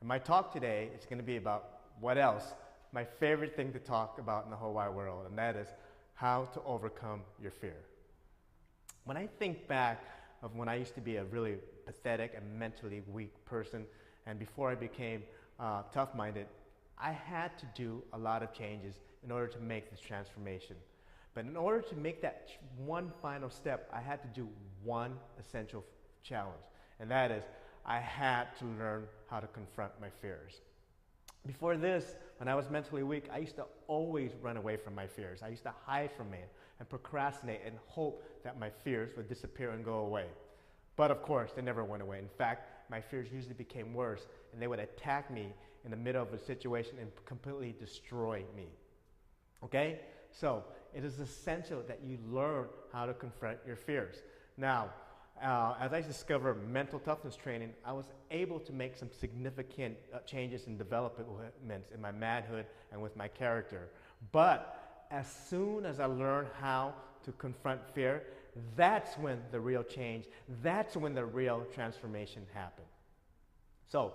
And my talk today is going to be about what else? My favorite thing to talk about in the whole wide world, and that is how to overcome your fear. When I think back of when I used to be a really pathetic and mentally weak person, and before I became tough-minded, I had to do a lot of changes in order to make this transformation. But in order to make that one final step, I had to do one essential challenge, and that is I had to learn how to confront my fears. Before this, when I was mentally weak, I used to always run away from my fears. I used to hide from it and procrastinate and hope that my fears would disappear and go away. But of course, they never went away. In fact, my fears usually became worse, and they would attack me in the middle of a situation and completely destroy me. Okay? So, it is essential that you learn how to confront your fears. Now, as I discovered mental toughness training, I was able to make some significant changes and developments in my manhood and with my character. But as soon as I learned how to confront fear, that's when the real change, that's when the real transformation happened. So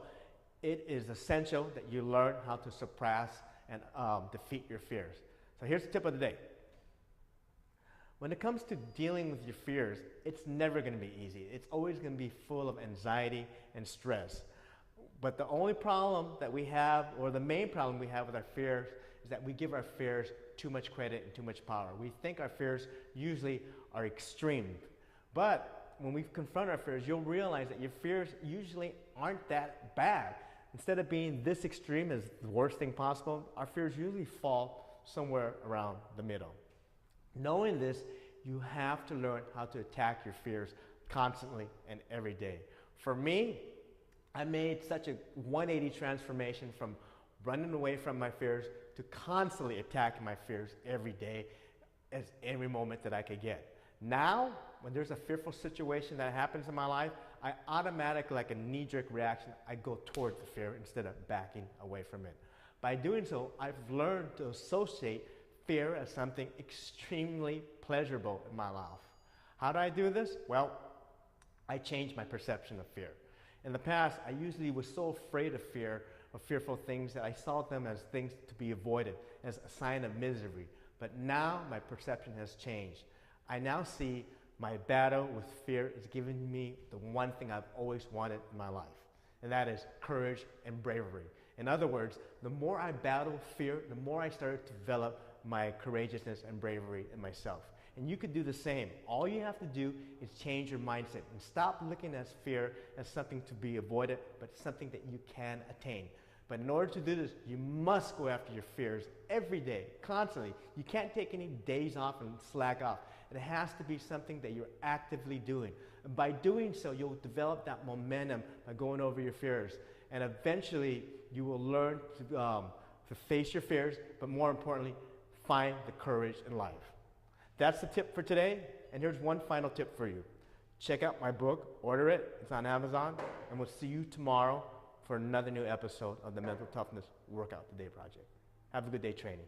it is essential that you learn how to suppress and defeat your fears. So here's the tip of the day. When it comes to dealing with your fears, it's never going to be easy. It's always going to be full of anxiety and stress. But the only problem that we have, or the main problem we have with our fears, is that we give our fears too much credit and too much power. We think our fears usually are extreme. But when we confront our fears, you'll realize that your fears usually aren't that bad. Instead of being this extreme as the worst thing possible, our fears usually fall somewhere around the middle. Knowing this, you have to learn how to attack your fears constantly and every day. For me, I made such a 180 transformation from running away from my fears to constantly attacking my fears every day, as every moment that I could get. Now, when there's a fearful situation that happens in my life, I automatically, like a knee-jerk reaction, I go towards the fear instead of backing away from it. By doing so, I've learned to associate fear as something extremely pleasurable in my life. How do I do this? Well, I changed my perception of fear. In the past, I usually was so afraid of fear, of fearful things, that I saw them as things to be avoided, as a sign of misery. But now my perception has changed. I now see my battle with fear is giving me the one thing I've always wanted in my life, and that is courage and bravery. In other words, the more I battle fear, the more I start to develop my courageousness and bravery in myself. And you could do the same. All you have to do is change your mindset and stop looking at fear as something to be avoided, but something that you can attain. But in order to do this, you must go after your fears every day, constantly. You can't take any days off and slack off. It has to be something that you're actively doing. And by doing so, you'll develop that momentum by going over your fears. And eventually, you will learn to face your fears, but more importantly, find the courage in life. That's the tip for today, and here's one final tip for you. Check out my book, order it, it's on Amazon, and we'll see you tomorrow for another new episode of the Mental Toughness Workout Today Project. Have a good day training.